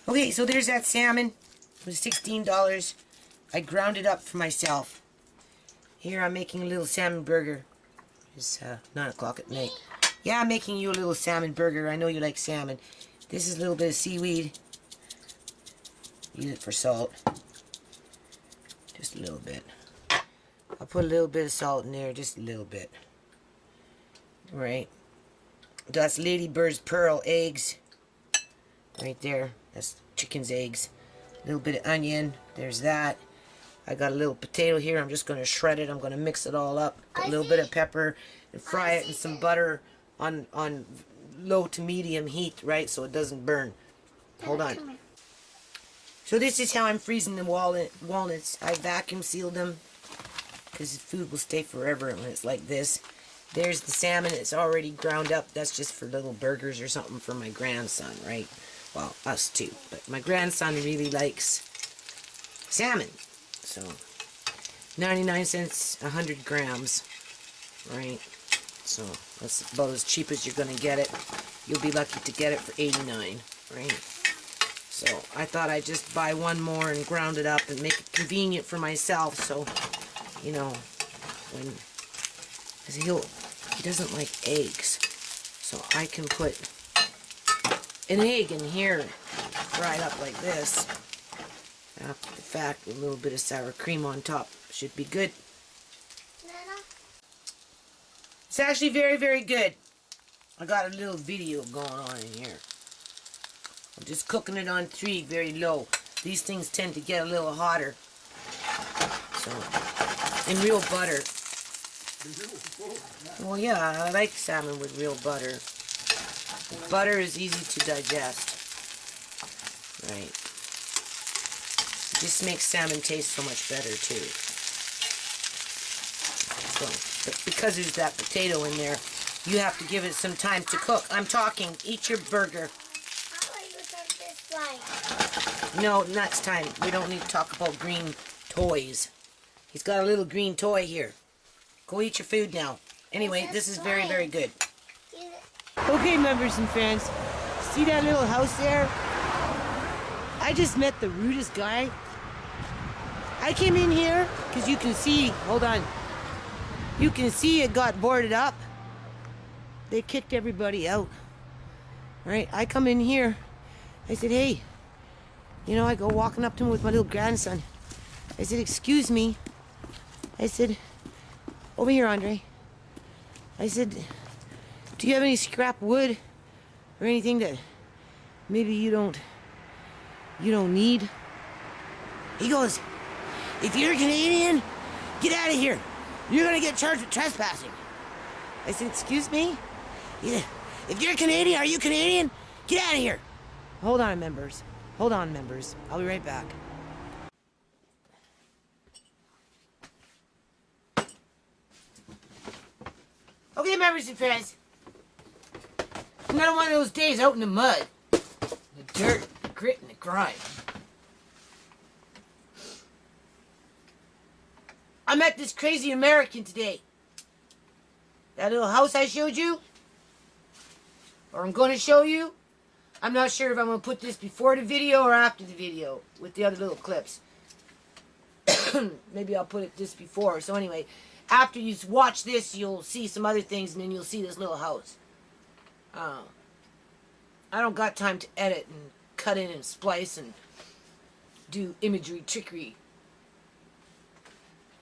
Okay, so there's that salmon. It was $16. I ground it up for myself. Here I'm making a little salmon burger. It's 9 o'clock at night. Yeah, I'm making you a little salmon burger. I know you like salmon. This is a little bit of seaweed. Use it for salt. Just a little bit. I'll put a little bit of salt in there, just a little bit. Right. That's ladybird's pearl eggs. Right there. That's chicken's eggs. A little bit of onion. There's that. I got a little potato here. I'm just going to shred it. I'm going to mix it all up. Put a little bit of pepper and fry it in some butter on low to medium heat, right? So it doesn't burn. Hold on. So this is how I'm freezing the walnuts. I vacuum sealed them because the food will stay forever when it's like this. There's the salmon. It's already ground up. That's just for little burgers or something for my grandson, right? Well, us too. But my grandson really likes salmon. So, 99 cents, 100 grams, right? So, that's about as cheap as you're going to get it. You'll be lucky to get it for 89, right? So, I thought I'd just buy one more and ground it up and make it convenient for myself. So, you know, because he doesn't like eggs. So, I can put an egg in here, fry it up like this. After the fact, with a little bit of sour cream on top. Should be good. Nana? It's actually very, very good. I got a little video going on in here. I'm just cooking it on 3, very low. These things tend to get a little hotter. So, and real butter. Well, yeah, I like salmon with real butter. Butter is easy to digest. Right. This makes salmon taste so much better too. So, but because there's that potato in there, you have to give it some time to cook. I'm talking. Eat your burger. How are you doing this way? No, next time. We don't need to talk about green toys. He's got a little green toy here. Go eat your food now. Anyway, this is very, very good. Okay, members and friends. See that little house there? I just met the rudest guy. I came in here because you can see, hold on, you can see it got boarded up. They kicked everybody out. All right, I come in here. I said, hey, you know, I go walking up to him with my little grandson. I said, excuse me. I said, over here, Andre. I said, do you have any scrap wood or anything that maybe you don't need? He goes, if you're Canadian, get out of here. You're going to get charged with trespassing. I said, excuse me? Yeah. If you're Canadian, are you Canadian? Get out of here. Hold on, members. Hold on, members. I'll be right back. Okay, members and friends. Another one of those days out in the mud. The dirt, the grit, and the grime. I met this crazy American today. That little house I showed you, or I'm going to show you. I'm not sure if I'm going to put this before the video or after the video with the other little clips. Maybe I'll put it this before. So anyway, after you watch this, you'll see some other things, and then you'll see this little house. I don't got time to edit and cut in and splice and do imagery trickery.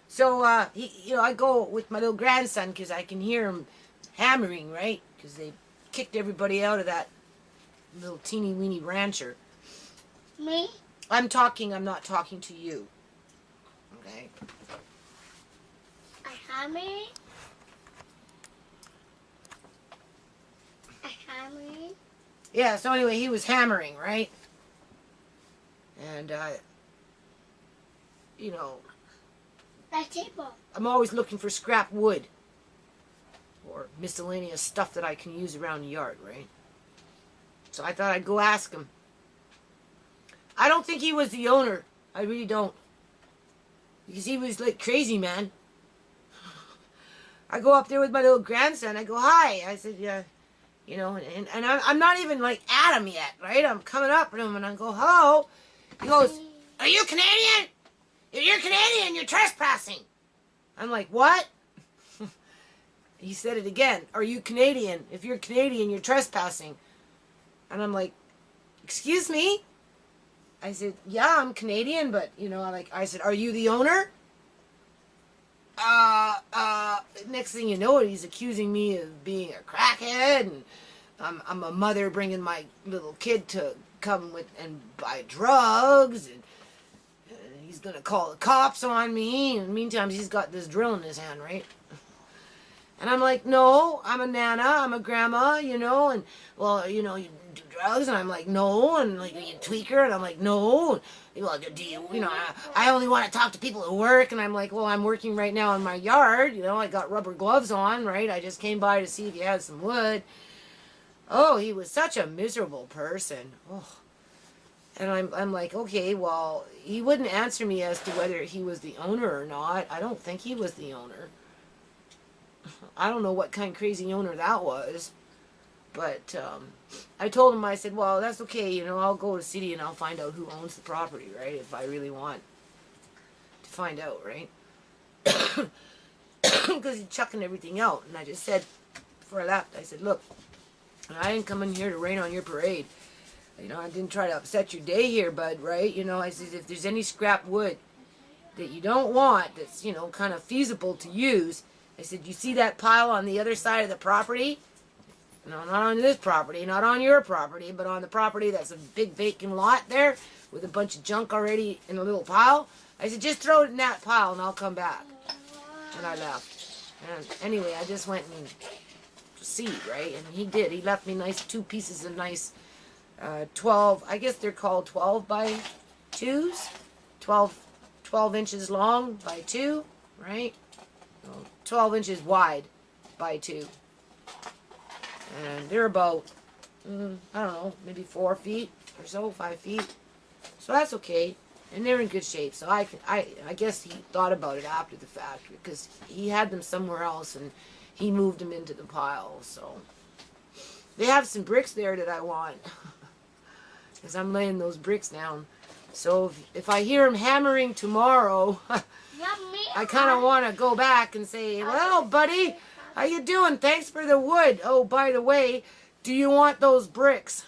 So, I go with my little grandson because I can hear him hammering, right? Because they kicked everybody out of that little teeny weeny rancher. Me? I'm not talking to you. Okay? A hammering? A hammering? Yeah, so anyway, he was hammering, right? And, That table. I'm always looking for scrap wood or miscellaneous stuff that I can use around the yard, right? So I thought I'd go ask him. I don't think he was the owner. I really don't. Because he was like crazy, man. I go up there with my little grandson. I go, hi. I said, yeah, you know, and I'm not even like at him yet, right? I'm coming up to him and I go, hello. He goes, are you Canadian? If you're Canadian, you're trespassing. I'm like, what? He said it again. Are you Canadian? If you're Canadian, you're trespassing. And I'm like, excuse me? I said, yeah, I'm Canadian, but, you know, I said, are you the owner? Next thing you know, he's accusing me of being a crackhead, and I'm a mother bringing my little kid to come with and buy drugs, and he's gonna call the cops on me, and meantime he's got this drill in his hand, right? And I'm like, no, I'm a nana, I'm a grandma, you know, and, well, you know, you do drugs, and I'm like, no, and, like, you tweaker, and I'm like, no, well, do you, you know, I only want to talk to people who work, and I'm like, well, I'm working right now in my yard, you know, I got rubber gloves on, right, I just came by to see if you had some wood. Oh, he was such a miserable person. Oh. And I'm like, okay, well, he wouldn't answer me as to whether he was the owner or not. I don't think he was the owner. I don't know what kind of crazy owner that was. But I told him, I said, well, that's okay, you know, I'll go to the city and I'll find out who owns the property, right, if I really want to find out, right? Because he's chucking everything out. And I just said, before I left, I said, look, I didn't come in here to rain on your parade. You know, I didn't try to upset your day here, bud, right? You know, I said, if there's any scrap wood that you don't want, that's, you know, kind of feasible to use, I said, you see that pile on the other side of the property? No, not on this property, not on your property, but on the property that's a big vacant lot there with a bunch of junk already in a little pile. I said, just throw it in that pile and I'll come back. And I left. And anyway, I just went and see, right? And he did. He left me two pieces of nice 12, I guess they're called 12 by 2s. 12 inches long by 2, right? 12 inches wide by 2. And they're about, I don't know, maybe 4 feet or so, 5 feet. So that's okay. And they're in good shape. So I guess he thought about it after the fact because he had them somewhere else and he moved them into the pile. So they have some bricks there that I want because I'm laying those bricks down. So if I hear him hammering tomorrow, I kind of want to go back and say, well, buddy, how you doing? Thanks for the wood. Oh, by the way, do you want those bricks?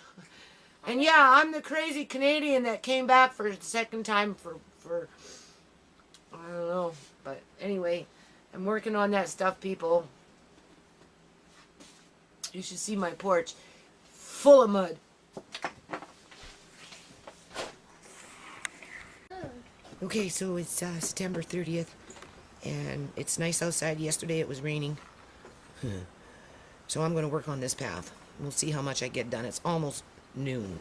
And yeah, I'm the crazy Canadian that came back for the second time for I don't know. But anyway, I'm working on that stuff, people. You should see my porch. Full of mud. Okay, so it's September 30th. And it's nice outside. Yesterday it was raining. So I'm going to work on this path. We'll see how much I get done. It's almost noon.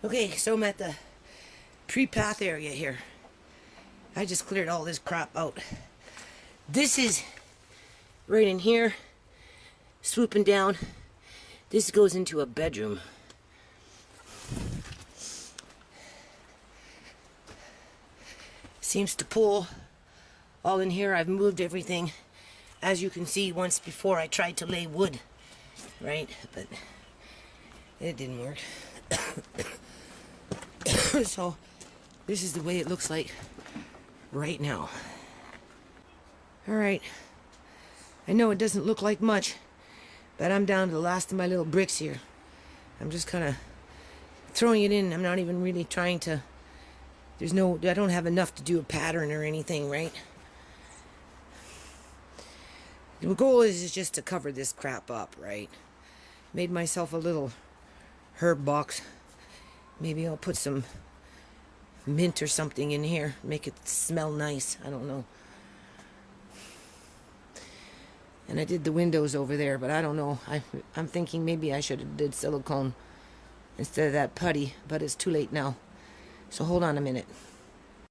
Okay, so I'm at the pre-path area here. I just cleared all this crap out. This is right in here, swooping down. This goes into a bedroom. Seems to pull all in here. I've moved everything. As you can see, once before I tried to lay wood, right? But it didn't work. So this is the way it looks like right now. Alright. I know it doesn't look like much, but I'm down to the last of my little bricks here. I'm just kind of throwing it in. I'm not even really trying to... I don't have enough to do a pattern or anything, right? The goal is just to cover this crap up, right? Made myself a little herb box. Maybe I'll put some mint or something in here. Make it smell nice. I don't know. And I did the windows over there, but I don't know. I'm thinking maybe I should have did silicone instead of that putty, but it's too late now. So hold on a minute.